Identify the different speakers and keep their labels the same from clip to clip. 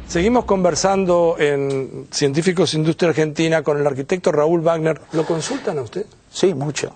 Speaker 1: Seguimos conversando en Científicos Industria Argentina con el arquitecto Raúl Wagner. ¿Lo consultan a usted?
Speaker 2: Sí, mucho.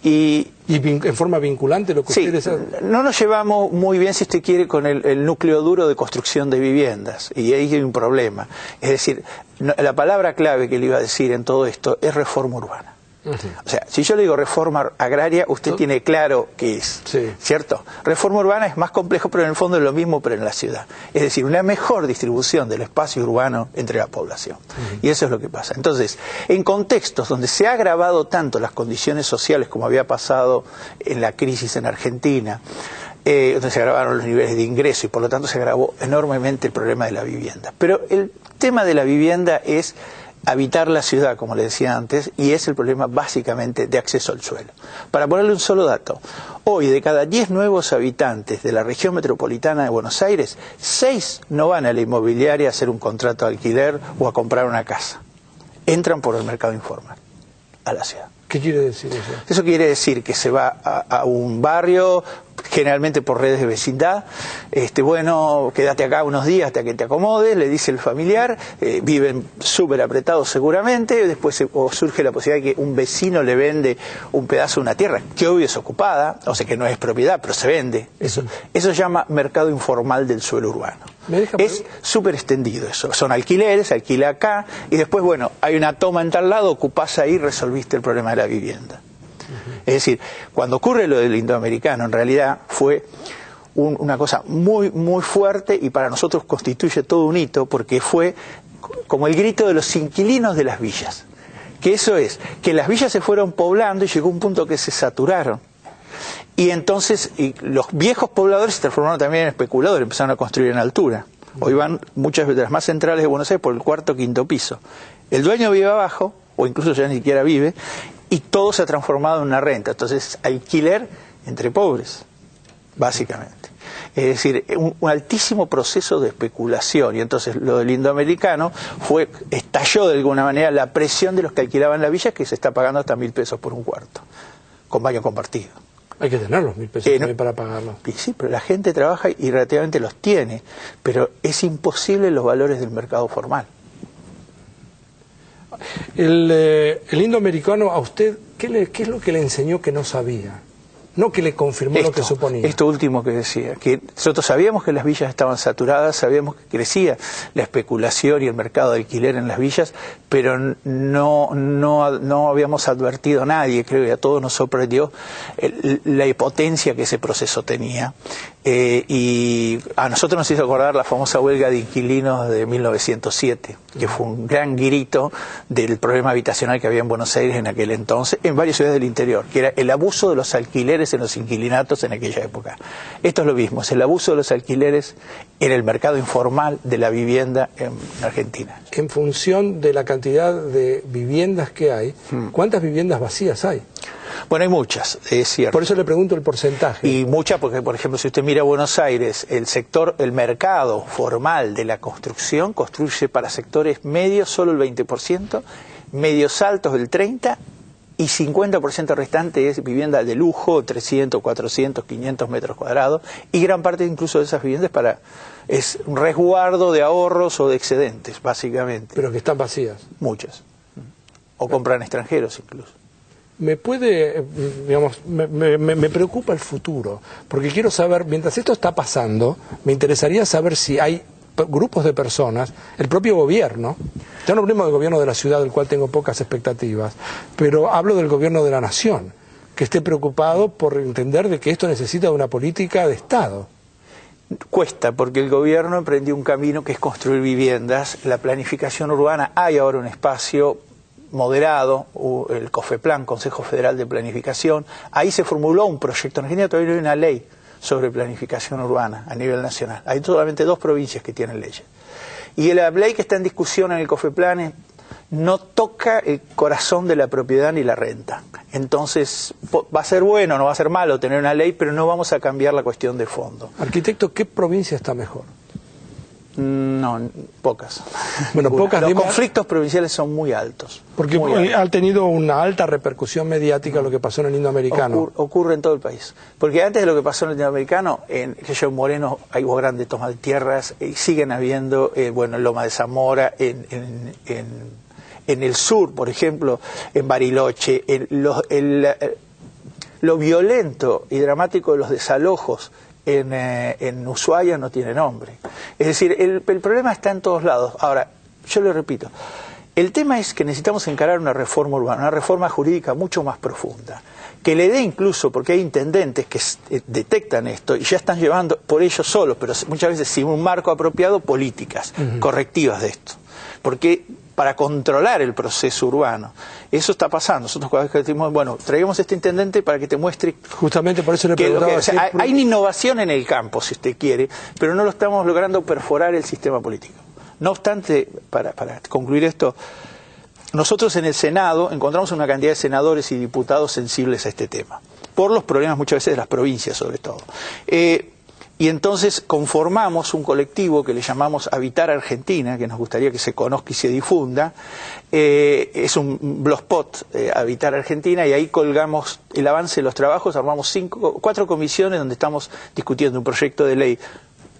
Speaker 1: ¿Y en forma vinculante lo que
Speaker 2: sí,
Speaker 1: ustedes hacen?
Speaker 2: No nos llevamos muy bien, si usted quiere, con el núcleo duro de construcción de viviendas. Y ahí hay un problema. Es decir, la palabra clave que le iba a decir en todo esto es reforma urbana. O sea, si yo le digo reforma agraria, usted tiene claro qué es, ¿cierto? Reforma urbana es más complejo, pero en el fondo es lo mismo, pero en la ciudad. Es decir, una mejor distribución del espacio urbano entre la población. Y eso es lo que pasa. Entonces, en contextos donde se ha agravado tanto las condiciones sociales, como había pasado en la crisis en Argentina, donde se agravaron los niveles de ingreso y por lo tanto se agravó enormemente el problema de la vivienda. Pero el tema de la vivienda es habitar la ciudad, como le decía antes, y es el problema básicamente de acceso al suelo. Para ponerle un solo dato, hoy de cada 10 nuevos habitantes de la región metropolitana de Buenos Aires, 6 no van a la inmobiliaria a hacer un contrato de alquiler o a comprar una casa. Entran por el mercado informal a la ciudad.
Speaker 1: ¿Qué quiere decir eso?
Speaker 2: Eso quiere decir que se va a un barrio, generalmente por redes de vecindad, bueno, quédate acá unos días hasta que te acomodes, le dice el familiar, viven súper apretados seguramente, después surge la posibilidad de que un vecino le vende un pedazo de una tierra, que obvio es ocupada, o sea que no es propiedad, pero se vende. Eso se llama mercado informal del suelo urbano. Es súper extendido eso, son alquileres, se alquila acá, y después, bueno, hay una toma en tal lado, ocupás ahí, resolviste el problema de la vivienda. Es decir, cuando ocurre lo del indoamericano, en realidad fue una cosa muy, muy fuerte y para nosotros constituye todo un hito, porque fue como el grito de los inquilinos de las villas. Que eso es, que las villas se fueron poblando y llegó un punto que se saturaron. Y entonces los viejos pobladores se transformaron también en especuladores, empezaron a construir en altura. Hoy van muchas de las más centrales de Buenos Aires por el cuarto o quinto piso. El dueño vive abajo, o incluso ya ni siquiera vive, y todo se ha transformado en una renta. Entonces, alquiler entre pobres, básicamente. Es decir, un altísimo proceso de especulación. Y entonces lo del indoamericano estalló de alguna manera la presión de los que alquilaban la villa, que se está pagando hasta 1.000 pesos por un cuarto, con baño compartido.
Speaker 1: Hay que tener los 1.000 pesos también para pagarlos.
Speaker 2: Sí, pero la gente trabaja y relativamente los tiene, pero es imposible los valores del mercado formal.
Speaker 1: El indoamericano, a usted, ¿qué es lo que le enseñó que no sabía? No que le confirmó lo que suponía.
Speaker 2: Esto último que decía, que nosotros sabíamos que las villas estaban saturadas, sabíamos que crecía la especulación y el mercado de alquiler en las villas, pero no habíamos advertido a nadie, creo que a todos nos sorprendió la potencia que ese proceso tenía. Y a nosotros nos hizo acordar la famosa huelga de inquilinos de 1907, que fue un gran grito del problema habitacional que había en Buenos Aires en aquel entonces, en varias ciudades del interior, que era el abuso de los alquileres en los inquilinatos en aquella época. Esto es lo mismo, es el abuso de los alquileres en el mercado informal de la vivienda en Argentina.
Speaker 1: En función de la cantidad de viviendas que hay, ¿cuántas viviendas vacías hay?
Speaker 2: Bueno, hay muchas, es cierto.
Speaker 1: Por eso le pregunto el porcentaje.
Speaker 2: Y muchas, porque por ejemplo, si usted mira Buenos Aires, el mercado formal de la construcción construye para sectores medios solo el 20%, medios altos el 30%, y 50% restante es vivienda de lujo, 300, 400, 500 metros cuadrados, y gran parte incluso de esas viviendas es un resguardo de ahorros o de excedentes, básicamente.
Speaker 1: Pero que están vacías.
Speaker 2: Muchas. O compran extranjeros incluso.
Speaker 1: Me preocupa el futuro, porque quiero saber, mientras esto está pasando, me interesaría saber si hay grupos de personas, el propio gobierno, ya no hablemos del gobierno de la ciudad, del cual tengo pocas expectativas, pero hablo del gobierno de la nación, que esté preocupado por entender de que esto necesita de una política de Estado.
Speaker 2: Cuesta, porque el gobierno emprendió un camino que es construir viviendas, la planificación urbana, hay ahora un espacio moderado, el COFEPLAN, Consejo Federal de Planificación, ahí se formuló un proyecto, en Argentina todavía no hay una ley sobre planificación urbana a nivel nacional, hay solamente 2 provincias que tienen leyes, y la ley que está en discusión en el COFEPLAN no toca el corazón de la propiedad ni la renta, entonces va a ser bueno, no va a ser malo tener una ley, pero no vamos a cambiar la cuestión de fondo.
Speaker 1: Arquitecto, ¿qué provincia está mejor?
Speaker 2: No, pocas.
Speaker 1: Bueno, pocas.
Speaker 2: Los conflictos provinciales son muy altos.
Speaker 1: Porque
Speaker 2: muy
Speaker 1: ha tenido una alta repercusión mediática lo que pasó en el Indoamericano.
Speaker 2: Ocurre en todo el país. Porque antes de lo que pasó en el Indoamericano, en Moreno hubo grandes tomas de tierras, y siguen habiendo, en Loma de Zamora, en el sur, por ejemplo, en Bariloche, lo violento y dramático de los desalojos en Ushuaia no tiene nombre. Es decir, el problema está en todos lados. Ahora, yo le repito, el tema es que necesitamos encarar una reforma urbana, una reforma jurídica mucho más profunda, que le dé incluso, porque hay intendentes que detectan esto y ya están llevando por ellos solos, pero muchas veces sin un marco apropiado, políticas correctivas de esto. Porque para controlar el proceso urbano, eso está pasando. Nosotros cuando decimos, bueno, traigamos este intendente para que te muestre...
Speaker 1: Justamente por eso le preguntaba...
Speaker 2: hay una innovación en el campo, si usted quiere, pero no lo estamos logrando perforar el sistema político. No obstante, para concluir esto, nosotros en el Senado encontramos una cantidad de senadores y diputados sensibles a este tema, por los problemas muchas veces de las provincias sobre todo. Y entonces conformamos un colectivo que le llamamos Habitar Argentina, que nos gustaría que se conozca y se difunda. Es un blogspot, Habitar Argentina, y ahí colgamos el avance de los trabajos. Armamos 4 comisiones donde estamos discutiendo un proyecto de ley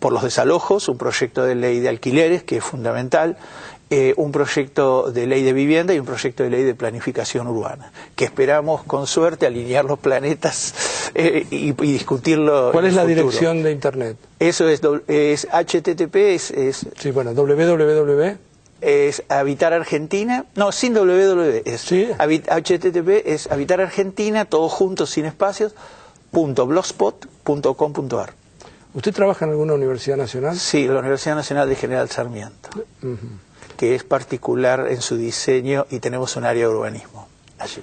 Speaker 2: por los desalojos, un proyecto de ley de alquileres, que es fundamental, un proyecto de ley de vivienda y un proyecto de ley de planificación urbana, que esperamos con suerte alinear los planetas y discutirlo.
Speaker 1: ¿Cuál es la dirección de internet?
Speaker 2: Eso es HTTP,
Speaker 1: sí, bueno, www.
Speaker 2: Es Habitar Argentina, no, sin www,
Speaker 1: ¿Sí?
Speaker 2: HTTP es Habitar Argentina, todo junto, sin espacios, .blogspot.com.ar.
Speaker 1: ¿Usted trabaja en alguna universidad nacional?
Speaker 2: Sí, la Universidad Nacional de General Sarmiento, que es particular en su diseño, y tenemos un área de urbanismo allí.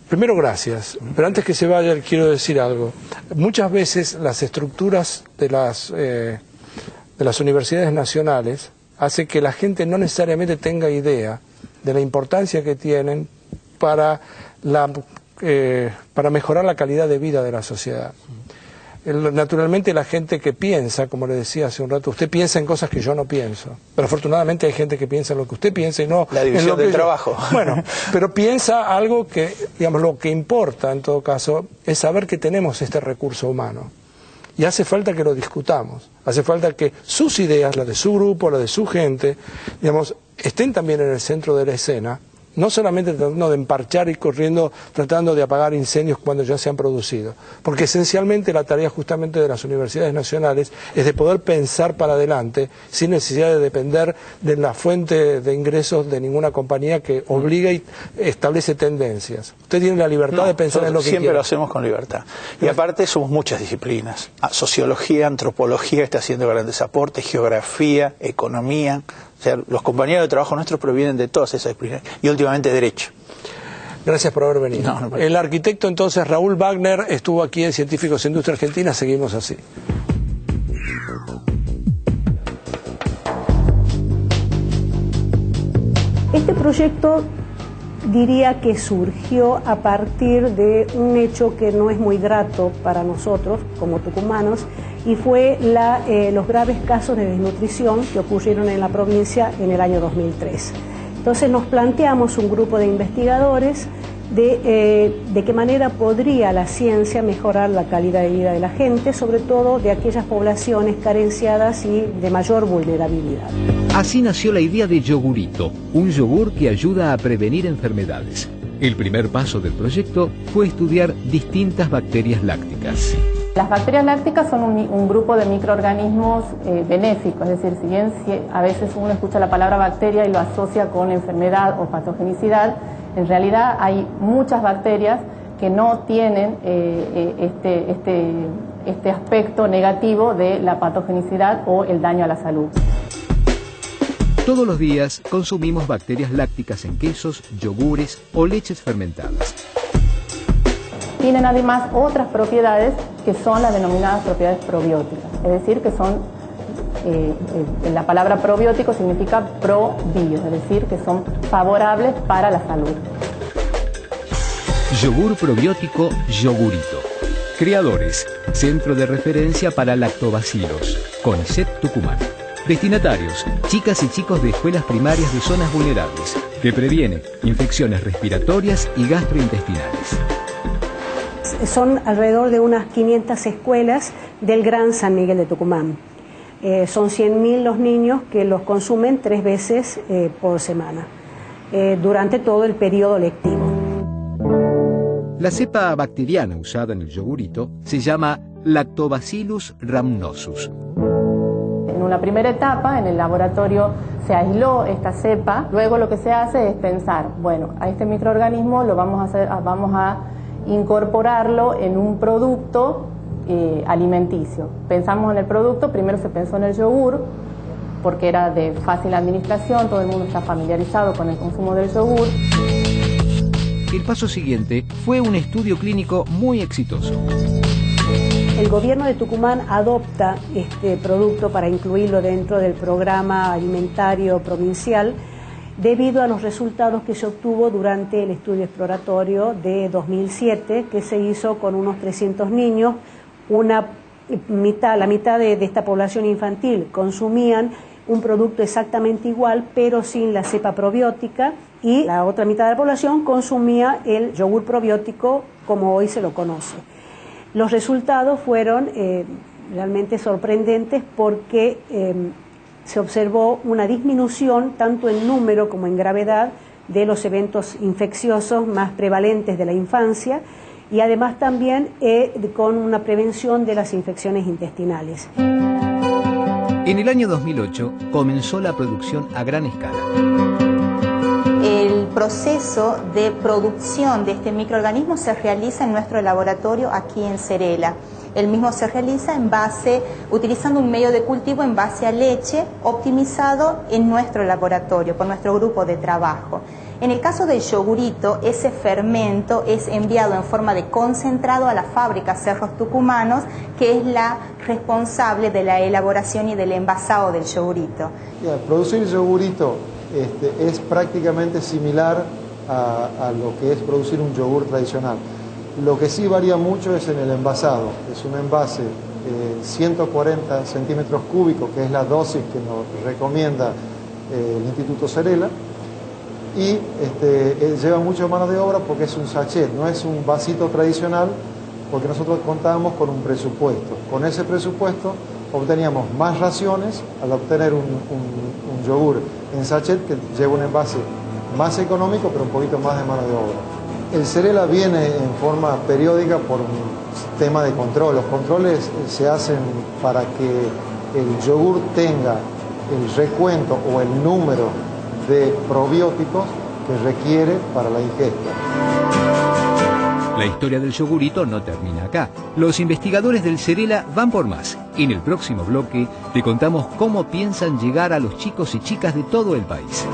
Speaker 1: Primero, gracias, pero antes que se vaya quiero decir algo. Muchas veces las estructuras de las universidades nacionales hacen que la gente no necesariamente tenga idea de la importancia que tienen para mejorar la calidad de vida de la sociedad. Naturalmente la gente que piensa, como le decía hace un rato, usted piensa en cosas que yo no pienso, pero afortunadamente hay gente que piensa en lo que usted piensa y no
Speaker 2: la división
Speaker 1: en lo que
Speaker 2: del trabajo.
Speaker 1: Bueno, pero piensa algo que, digamos, lo que importa en todo caso es saber que tenemos este recurso humano y hace falta que lo discutamos, hace falta que sus ideas, las de su grupo, las de su gente, digamos, estén también en el centro de la escena. No solamente tratando de emparchar y corriendo, tratando de apagar incendios cuando ya se han producido, porque esencialmente la tarea justamente de las universidades nacionales es de poder pensar para adelante sin necesidad de depender de la fuente de ingresos de ninguna compañía que obliga y establece tendencias. Usted tiene la libertad de pensar en lo que
Speaker 2: siempre
Speaker 1: quiera.
Speaker 2: Lo hacemos con libertad. Y aparte somos muchas disciplinas. Sociología, antropología está haciendo grandes aportes, geografía, economía. O sea, los compañeros de trabajo nuestros provienen de todas esas disciplinas, y últimamente Derecho.
Speaker 1: Gracias por haber venido. El arquitecto entonces Raúl Wagner estuvo aquí en Científicos Industria Argentina, seguimos así.
Speaker 3: Este proyecto diría que surgió a partir de un hecho que no es muy grato para nosotros como tucumanos, y fue los graves casos de desnutrición que ocurrieron en la provincia en el año 2003. Entonces nos planteamos un grupo de investigadores de qué manera podría la ciencia mejorar la calidad de vida de la gente, sobre todo de aquellas poblaciones carenciadas y de mayor vulnerabilidad.
Speaker 4: Así nació la idea de Yogurito, un yogur que ayuda a prevenir enfermedades. El primer paso del proyecto fue estudiar distintas bacterias lácticas.
Speaker 5: Las bacterias lácticas son un grupo de microorganismos benéficos, es decir, si bien a veces uno escucha la palabra bacteria y lo asocia con enfermedad o patogenicidad, en realidad hay muchas bacterias que no tienen este aspecto negativo de la patogenicidad o el daño a la salud.
Speaker 4: Todos los días consumimos bacterias lácticas en quesos, yogures o leches fermentadas.
Speaker 5: Tienen además otras propiedades que son las denominadas propiedades probióticas, es decir, que son, la palabra probiótico significa pro-bio, es decir, que son favorables para la salud.
Speaker 4: Yogur probiótico Yogurito. Criadores, Centro de Referencia para Lactobacilos, CONICET Tucumán. Destinatarios, chicas y chicos de escuelas primarias de zonas vulnerables, que previene infecciones respiratorias y gastrointestinales.
Speaker 3: Son alrededor de unas 500 escuelas del Gran San Miguel de Tucumán. Son 100.000 los niños que los consumen 3 veces por semana, durante todo el periodo lectivo.
Speaker 4: La cepa bacteriana usada en el yogurito se llama Lactobacillus rhamnosus.
Speaker 5: En una primera etapa, en el laboratorio se aisló esta cepa. Luego lo que se hace es pensar, bueno, a este microorganismo lo vamos a incorporarlo en un producto alimenticio. Pensamos en el producto, primero se pensó en el yogur, porque era de fácil administración, todo el mundo está familiarizado con el consumo del yogur.
Speaker 4: El paso siguiente fue un estudio clínico muy exitoso.
Speaker 3: El gobierno de Tucumán adopta este producto para incluirlo dentro del programa alimentario provincial debido a los resultados que se obtuvo durante el estudio exploratorio de 2007, que se hizo con unos 300 niños. La mitad de esta población infantil consumían un producto exactamente igual, pero sin la cepa probiótica, y la otra mitad de la población consumía el yogur probiótico como hoy se lo conoce. Los resultados fueron realmente sorprendentes porque se observó una disminución tanto en número como en gravedad de los eventos infecciosos más prevalentes de la infancia, y además también con una prevención de las infecciones intestinales.
Speaker 4: En el año 2008 comenzó la producción a gran escala.
Speaker 6: El proceso de producción de este microorganismo se realiza en nuestro laboratorio aquí en Cerela. El mismo se realiza utilizando un medio de cultivo en base a leche optimizado en nuestro laboratorio, por nuestro grupo de trabajo. En el caso del yogurito, ese fermento es enviado en forma de concentrado a la fábrica Cerros Tucumanos, que es la responsable de la elaboración y del envasado del yogurito.
Speaker 7: Producir yogurito es prácticamente similar a lo que es producir un yogur tradicional. Lo que sí varía mucho es en el envasado. Es un envase 140 centímetros cúbicos, que es la dosis que nos recomienda el Instituto Cerela. Y lleva mucho mano de obra porque es un sachet, no es un vasito tradicional, porque nosotros contábamos con un presupuesto. Con ese presupuesto obteníamos más raciones al obtener un yogur en sachet que lleva un envase más económico pero un poquito más de mano de obra. El Cerela viene en forma periódica por un tema de control. Los controles se hacen para que el yogur tenga el recuento o el número de probióticos que requiere para la ingesta.
Speaker 4: La historia del yogurito no termina acá. Los investigadores del Cerela van por más. En el próximo bloque te contamos cómo piensan llegar a los chicos y chicas de todo el país.